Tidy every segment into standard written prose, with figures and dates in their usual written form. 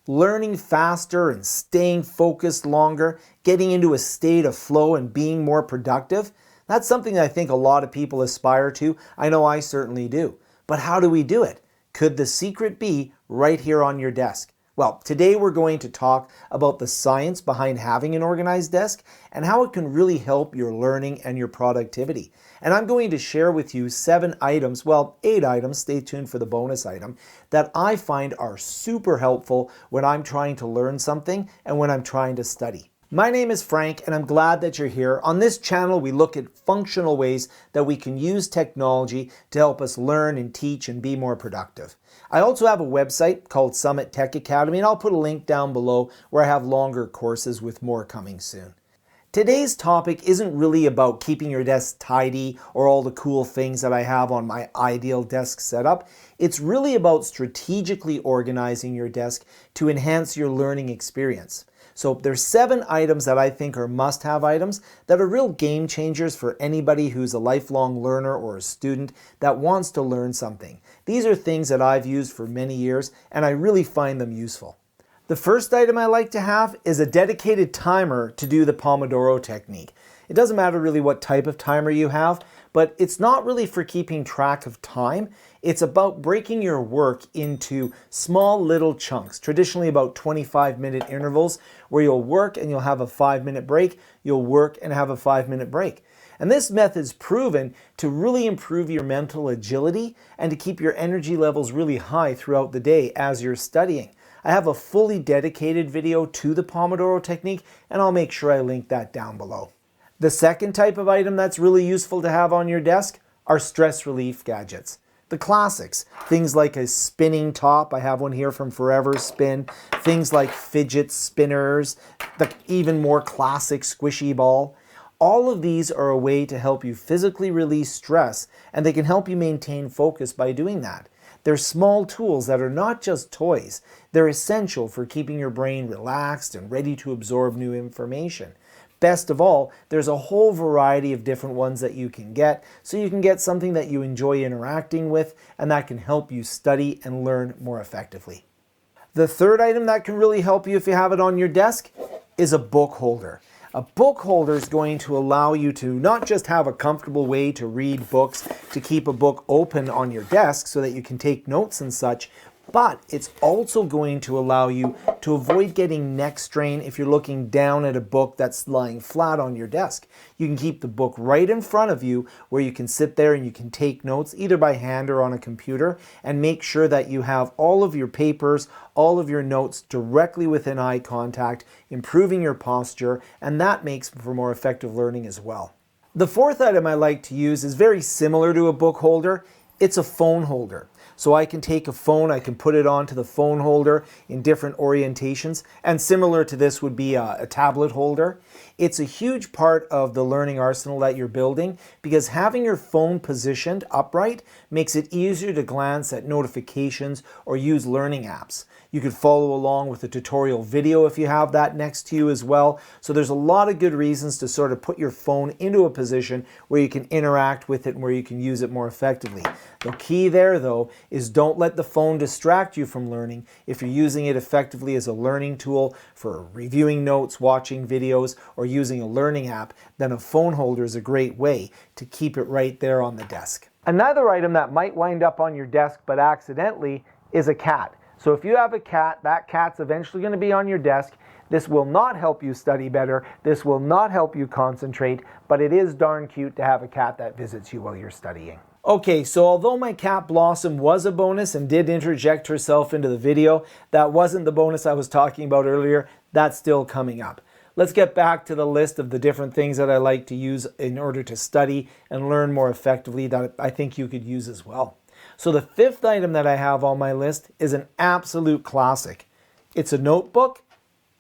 learning faster and staying focused longer, getting into a state of flow and being more productive, that's something I think a lot of people aspire to. I know I certainly do. But how do we do it? Could the secret be right here on your desk? Well, today we're going to talk about the science behind having an organized desk and how it can really help your learning and your productivity. And I'm going to share with you 7 items, well, 8 items, stay tuned for the bonus item, that I find are super helpful when I'm trying to learn something and when I'm trying to study. My name is Frank and I'm glad that you're here. On this channel, we look at functional ways that we can use technology to help us learn and teach and be more productive. I also have a website called Summit Tech Academy, and I'll put a link down below where I have longer courses with more coming soon. Today's topic isn't really about keeping your desk tidy or all the cool things that I have on my ideal desk setup. It's really about strategically organizing your desk to enhance your learning experience. So there's 7 items that I think are must-have items that are real game changers for anybody who's a lifelong learner or a student that wants to learn something. These are things that I've used for many years and I really find them useful. The first item I like to have is a dedicated timer to do the Pomodoro technique. It doesn't matter really what type of timer you have, but it's not really for keeping track of time. It's about breaking your work into small little chunks, traditionally about 25-minute intervals, where you'll work and you'll have a 5-minute break, you'll work and have a 5-minute break. And this method's proven to really improve your mental agility and to keep your energy levels really high throughout the day as you're studying. I have a fully dedicated video to the Pomodoro technique, and I'll make sure I link that down below. The second type of item that's really useful to have on your desk are stress relief gadgets. The classics, things like a spinning top, I have one here from Forever Spin, things like fidget spinners, the even more classic squishy ball. All of these are a way to help you physically release stress, and they can help you maintain focus by doing that. They're small tools that are not just toys. They're essential for keeping your brain relaxed and ready to absorb new information. Best of all, there's a whole variety of different ones that you can get, so you can get something that you enjoy interacting with and that can help you study and learn more effectively. The third item that can really help you if you have it on your desk is a book holder. A book holder is going to allow you to not just have a comfortable way to read books, to keep a book open on your desk so that you can take notes and such, but it's also going to allow you to avoid getting neck strain if you're looking down at a book that's lying flat on your desk. You can keep the book right in front of you where you can sit there and you can take notes either by hand or on a computer, and make sure that you have all of your papers, all of your notes directly within eye contact, improving your posture, and that makes for more effective learning as well. The fourth item I like to use is very similar to a book holder. It's a phone holder. So I can take a phone, I can put it onto the phone holder in different orientations, and similar to this would be a tablet holder. It's a huge part of the learning arsenal that you're building because having your phone positioned upright makes it easier to glance at notifications or use learning apps. You could follow along with a tutorial video if you have that next to you as well. So there's a lot of good reasons to sort of put your phone into a position where you can interact with it and where you can use it more effectively. The key there, though, is don't let the phone distract you from learning. If you're using it effectively as a learning tool for reviewing notes, watching videos, or using a learning app, then a phone holder is a great way to keep it right there on the desk. Another item that might wind up on your desk but accidentally is a cat. So if you have a cat, that cat's eventually going to be on your desk. This will not help you study better. This will not help you concentrate, but it is darn cute to have a cat that visits you while you're studying. Okay, so although my cat Blossom was a bonus and did interject herself into the video, that wasn't the bonus I was talking about earlier. That's still coming up. Let's get back to the list of the different things that I like to use in order to study and learn more effectively that I think you could use as well. So the fifth item that I have on my list is an absolute classic. It's a notebook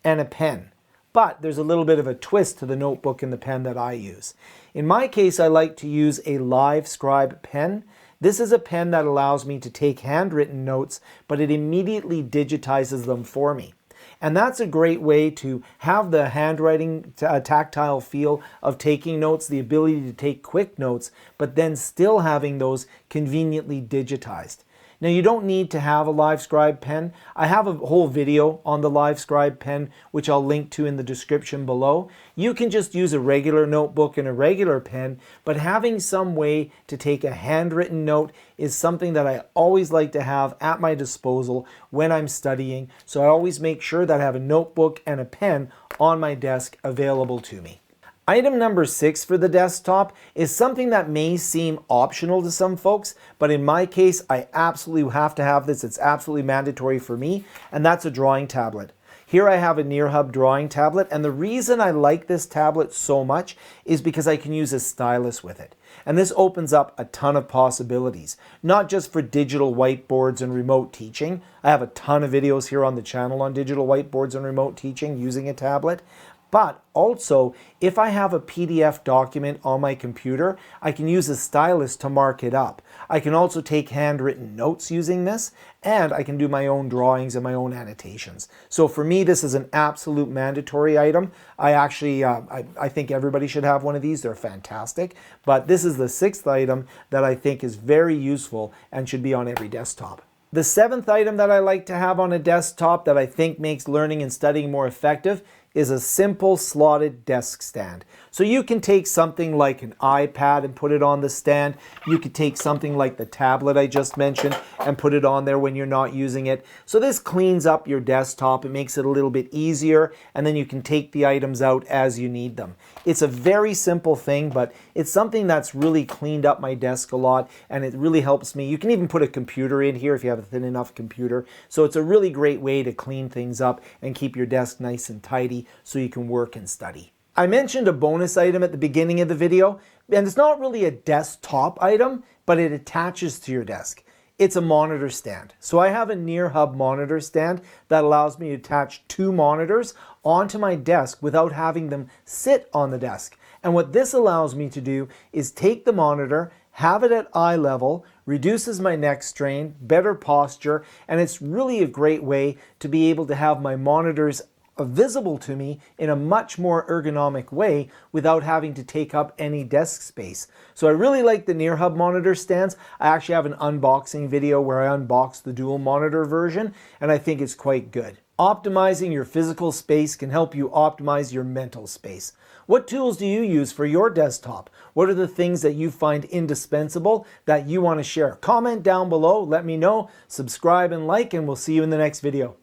and a pen. But there's a little bit of a twist to the notebook and the pen that I use. In my case, I like to use a Live Scribe pen. This is a pen that allows me to take handwritten notes, but it immediately digitizes them for me. And that's a great way to have the handwriting tactile feel of taking notes, the ability to take quick notes, but then still having those conveniently digitized. Now you don't need to have a LiveScribe pen. I have a whole video on the LiveScribe pen, which I'll link to in the description below. You can just use a regular notebook and a regular pen, but having some way to take a handwritten note is something that I always like to have at my disposal when I'm studying. So I always make sure that I have a notebook and a pen on my desk available to me. Item number 6 for the desktop is something that may seem optional to some folks, but in my case, I absolutely have to have this. It's absolutely mandatory for me, and that's a drawing tablet. Here I have a NearHub drawing tablet, and the reason I like this tablet so much is because I can use a stylus with it. And this opens up a ton of possibilities, not just for digital whiteboards and remote teaching. I have a ton of videos here on the channel on digital whiteboards and remote teaching using a tablet. But also, if I have a PDF document on my computer, I can use a stylus to mark it up. I can also take handwritten notes using this, and I can do my own drawings and my own annotations. So for me, this is an absolute mandatory item. I think everybody should have one of these. They're fantastic. But this is the 6th item that I think is very useful and should be on every desktop. The 7th item that I like to have on a desktop that I think makes learning and studying more effective is a simple slotted desk stand. So you can take something like an iPad and put it on the stand. You could take something like the tablet I just mentioned and put it on there when you're not using it. So this cleans up your desktop. It makes it a little bit easier, and then you can take the items out as you need them. It's a very simple thing, but it's something that's really cleaned up my desk a lot, and it really helps me. You can even put a computer in here if you have a thin enough computer. So it's a really great way to clean things up and keep your desk nice and tidy so you can work and study. I mentioned a bonus item at the beginning of the video, and it's not really a desktop item, but it attaches to your desk. It's a monitor stand. So I have a NearHub monitor stand that allows me to attach 2 monitors onto my desk without having them sit on the desk. And what this allows me to do is take the monitor, have it at eye level, reduces my neck strain, better posture, and it's really a great way to be able to have my monitors visible to me in a much more ergonomic way without having to take up any desk space. So I really like the NearHub monitor stands. I actually have an unboxing video where I unbox the dual monitor version, and I think it's quite good. Optimizing your physical space can help you optimize your mental space. What tools do you use for your desktop? What are the things that you find indispensable that you want to share? Comment down below, let me know, subscribe and like, and we'll see you in the next video.